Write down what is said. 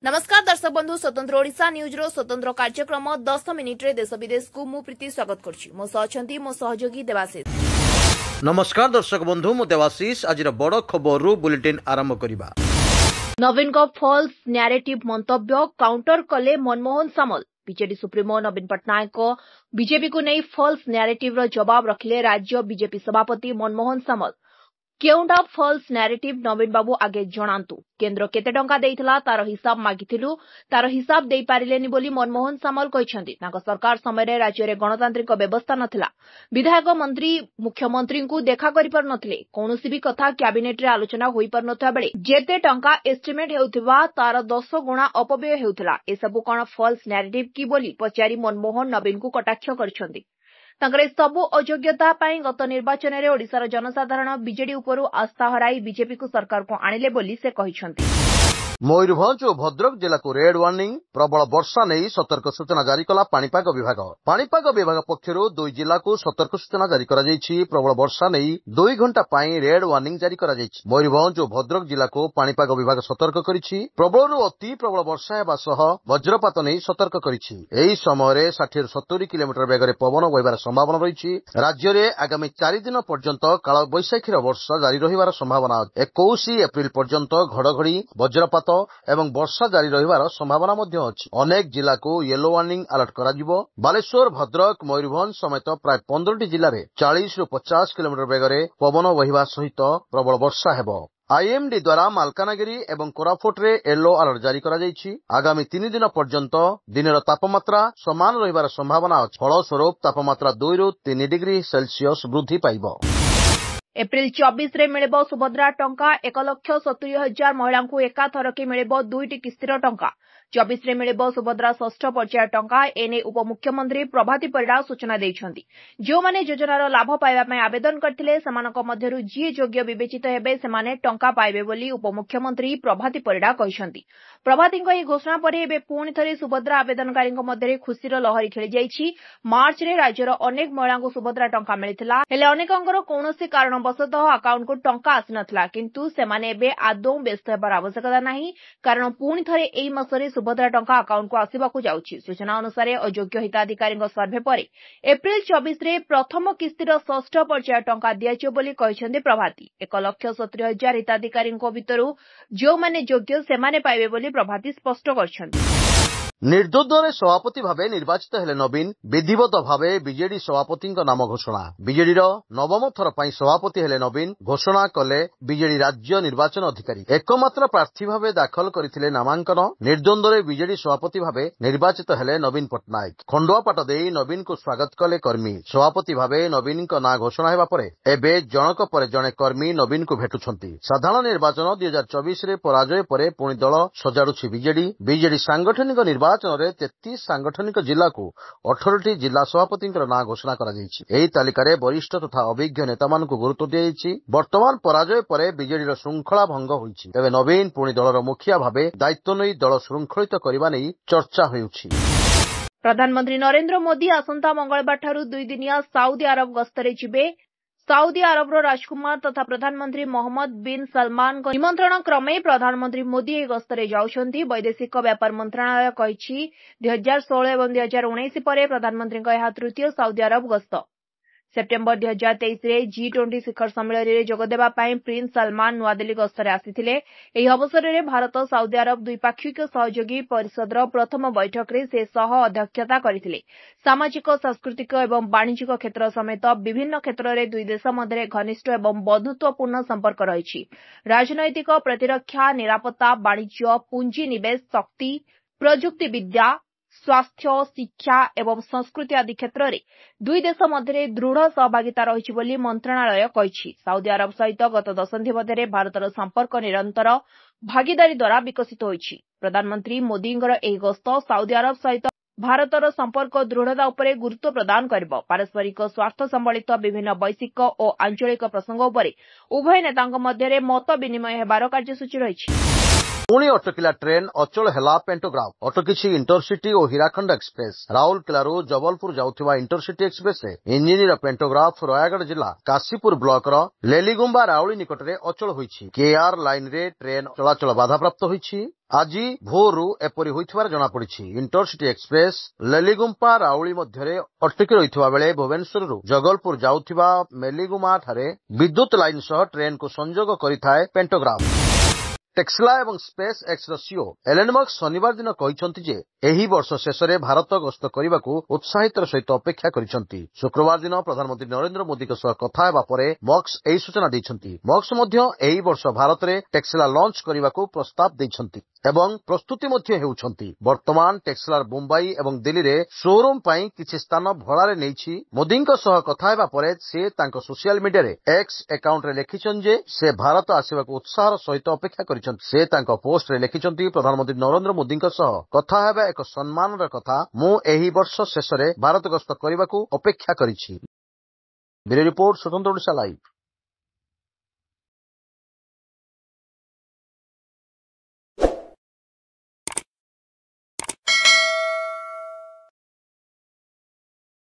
नमस्कार दर्शक बंधु स्वतंत्र ओडिशा न्यूज रो स्वतंत्र कार्यक्रम 10 मिनिट रे देश विदेश को मु प्रीति स्वागत करछि। मो सहचंती मो सहयोगी देवाशीष। नमस्कार दर्शक बंधु मु देवाशीष। आज बड़ खबर रु बुलेटिन आरंभ करिबा। नवीन को फॉल्स नैरेटिव मंतव्य काउंटर कले मनमोहन सामल। बीजेडी सुप्रीमो नवीन पटनायक को बीजेपी को नहीं फॉल्स नैरेटिव रो जवाब रखिले राज्य बीजेपी सभापति मनमोहन सामल। केउंडा फॉल्स नैरेटिव नवीन बाबू आगे जणांतु। केंद्र केते टंका देइथला तार हिसाब मागिथिलु, तार हिसाब देई पारिलेनी बोली मनमोहन सामल कहिसंती। तांको सरकार समय रे राज्य रे गणतांत्रिक व्यवस्था नथिला। विधायक मंत्री मुख्यमंत्री को देखा करि पर नथिले। कोनोसी भी कथा कैबिनेट रे आलोचना होई पर नथा बेले जेते टंका एस्टिमेट हेउथिबा तार 10 गुणा अपव्यय हेउथिला। ए सब कोन फॉल्स नैरेटिव की बोली पचारी मनमोहन नवीन को कटाक्ष करछंती। तांकरे सबु अयोग्यता पाई गत निर्वाचन रे ओडिसार जनसाधारण बीजेडी उपरु आस्था हराई बीजेपी को सरकार को आनिले बोली से कहिसंती। मयूरभंज और भद्रक जिला को रेड वार्निंग प्रबल वर्षा नहीं सतर्क सूचना जारी कला पाणीपाग विभाग। पाणीपाग विभाग पक्षरु 2 जिला को सतर्क सूचना जारी करा जायछि। प्रबल वर्षा नहीं 2 घंटा पाई रेड वार्निंग जारी करा जायछि। मयूरभंज और भद्रक जिला को पाणीपाग विभाग सतर्क करिछि। प्रबल रु अति प्रबल वर्षा हेबा सह वज्रपात नहीं सतर्क करिछि। एही समय रे 60 रु 70 किलोमीटर वेग रे पवन बहिबार संभावना रहिछि। राज्य रे आगामी 4 दिन पर्यंत काल बैशाखीर वर्षा जारी रहिबार संभावना। 21 एप्रिल पर्यंत घड़घड़ी वज्रपात एवं वर्षा जारी रहिबार संभावना मध्य अछि। अनेक जिला को येलो वार्निंग अलर्ट करा जिवो। बालेश्वर भद्रक मयूरभंज समेत प्राय 15 जिले में 40 रु 50 किलोमीटर वेगरे पवन बहिबा सहित प्रबल वर्षा हेबो। आईएमडी द्वारा मालकानगिरी एवं कोरापुट रे येलो अलर्ट जारी करा जायछि। आगामी 3 दिन पर्यंत दिनर तापमात्रा समान रहिबार संभावना अछि। फलस्वरूप तापमात्रा 2 रु 3 डिग्री सेल्सियस वृद्धि पाइबो। एप्रिल 24 रे मिलेबो सुभद्रा टंका। 1,70,000 महिला को एकाथरके मिलेबो 2टी किस्तीर टंका। 24 रे मिलेबो सुभद्रा षष्ठ पर्याय टंका। एने उपमुख्यमंत्री प्रभाती परिडा सूचना दैछंती। जो माने योजनार लाभ पाइबा पय आवेदन करथिले सेमानक मध्यरु जी योग्य विवेचित हेबे सेमाने टंका पाइबे बोली उपमुख्यमंत्री प्रभाती परिडा कहिसंती। प्रभातीଙ୍କ ଏହି घोषणा परे एबे पुणी थरे सुभद्रा आवेदनकारीଙ୍କ ମଧ୍ୟରେ खुशीर लहरी खेली जाइछि। मार्च रे राज्यर अनेक महिलाଙ୍କୁ सुभद्रा टंका मिलिथिला हेले अनेकଙ୍କର कौनसी कारणवशतः अकाउंट को टंका आसिनथिला। किंतु सेमाने एबे आदौ व्यस्त हेबार आवश्यकता नाही, कारण पुणी थरे एई मासरे सुभद्रा टंका अकाउंट को आसिबाकू जाउछि। सूचना अनुसार अयोग्य हिताधिकारीଙ୍କ सर्वे परे एप्रिल 24 रे प्रथम किस्तीर षष्ठ पर्याय टंका दियाजियो बोली कहिसंती प्रभाती। 1,70,000 हिताधिकारीଙ୍କ भितरु जो माने योग्य सेमाने पाइबे बोली प्रभाती स्पष्ट करछंती। निर्दोधरे सभापति भावे निर्वाचित हेले नवीन। विधिवत भावे बीजेडी सभापति नाम घोषणा। बीजेडी नवम थर पाई सभापति हेले नवीन घोषणा कले बीजेडी राज्य निर्वाचन अधिकारी। एकमात्र प्रार्थी भावे दाखल करथिले नामांकन। निर्द्वंद्वरे बीजेडी सभापति भावे निर्वाचित हेले नवीन पटनायक। खंडुआ पाट देई नवीन को स्वागत कले कर्मी। सभापति भावे नवीन को ना घोषणा हेबा परे एबे जनक परे जणे कर्मी नवीन को भेटुछंती। साधारण निर्वाचन 2024 रे पराजय परे पुणी दल सजाडुछि बीजेडी। बीजेडी सांगठनिक निर्वाचन 33 सांगठनिक जिला को 18टी जिला सभापति ना घोषणा करा जायछि। एही तालिकारे वरिष्ठ तथा अभिज्ञ नेता मानकु गुरुत्व दियाଯାଇଛି। वर्तमान पराजय परे बीजेडी श्रृंखला भंग होईछि। तबे नवीन पुणी दलर मुखिया भावे दायित्व नै दल श्रृंखलित करिबा नै चर्चा होउछि। प्रधानमंत्री नरेंद्र मोदी आसंता मंगलबार ठारू 2 दिनिया साउदी अरब गस्तरे जिबे। साउदी अरबर राजकुमार तथा प्रधानमंत्री मोहम्मद बिन सलमान को निमंत्रण क्रमे प्रधानमंत्री मोदी ए गस्तरे जाउछंती। वैदेशिक व्यापार मंत्रालय कहिछि 2016 एवं 2019 परे प्रधानमंत्री को यह तृतीय साउदी अरब गस्त। सेप्टेम्बर 2023 रे G20 शिखर सम्मेलन रे जोगदेबा पई प्रिंस सलमान नुआदिल्ली गस्तरे आसिथिले। एही अवसर रे भारत साउदी अरब द्विपाक्षिक सहयोगी परिषदर प्रथम बैठक रे से सह अध्यक्षता करथिले। सामाजिक सांस्कृतिक एवं वाणिज्यिक क्षेत्र समेत विभिन्न क्षेत्र रे दुई देश मध्य घनिष्ठ एवं बंधुत्वपूर्ण संपर्क रहिछि। राजनैतिक, प्रतिरक्षा, निरापत्ता, वाणिज्य, पुंजी निवेश, शक्ति, प्रजुक्ति विद्या, स्वास्थ्य, शिक्षा एवं संस्कृति आदि क्षेत्र में दुई देश मध्य दृढ़ सहभागिता रही बोली मंत्रणालय कहिछि। साउदी अरब सहित गत दशंधि मध्य भारतर संपर्क निरंतर भागीदारी द्वारा विकसित होइछि। प्रधानमंत्री मोदींकर एही गस्त साउदी अरब सहित भारतर संपर्क दृढ़ता उपरे गुरुत्व प्रदान करिबो। पारस्परिक स्वार्थ संबलित विभिन्न वैश्विक और आंचलिक प्रसंग उपरे उभय नेतांक मध्य मत विनिमय हेबार कार्यसूची रहिछि। पुणी अटकिला ट्रेन अचल हेला पेंटोग्राफ अटकिछि इंटरसिटी और हीराखंड एक्सप्रेस राउरकेलारू जबलपुर जाउथिबा intercity express engine pantograph Rayagada जिला काशीपुर ब्लॉक लेलिगुंबा राउली निकटरे अचल होइछि। केआर लाइन रे ट्रेन चलाचल बाधाप्राप्त होइछि। आज भोरु एपरी होइथिबार जଣା पड़िछि। इंटरसिटी एक्सप्रेस लेलिगुंपा राउली मध्यरे अटकी रहिथिबा बेले भुवनेश्वररू जगलपुर जाउथिबा मेलिगुमा ठारे विद्युत लाइन सह ट्रेन को संजोग करिथाय पेंटोग्राफ। टेक्सला एवं SpaceX CEO Elon Musk शनिवार दिन कहिसंति जे एही वर्ष शेषरे भारत गस्त करबाकू उत्साहितर सहित अपेक्षा करिसंति। शुक्रवार दिन प्रधानमंत्री नरेंद्र मोदी के सह कथा हेबा परे मस्क एही सूचना दैछंति। मस्क मध्य एही वर्ष भारत रे टेक्सला लॉन्च करबाकू प्रस्ताव दैछंति एवं प्रस्तुति मध्य हेउछंति। वर्तमान टेक्सला मुंबई एवं दिल्ली रे शोरूम पई किछि स्थान भड़ारे नेछि। मोदी के सह कथा हेबा परे से तांको सोशल मीडिया रे एक्स अकाउंट रे लिखिछन जे से भारत आसीबाकू उत्साहर सहित अपेक्षा करिछंति। से तांको पोस्ट रे लिखिछंति प्रधानमंत्री नरेंद्र मोदी के सह कथा हेबा एक सम्मान र कथा मु एही वर्ष शेषरे भारत गस्त करबाकू अपेक्षा करिछि। ब्यूरो रिपोर्ट स्वतंत्र ओडिशा लाइव।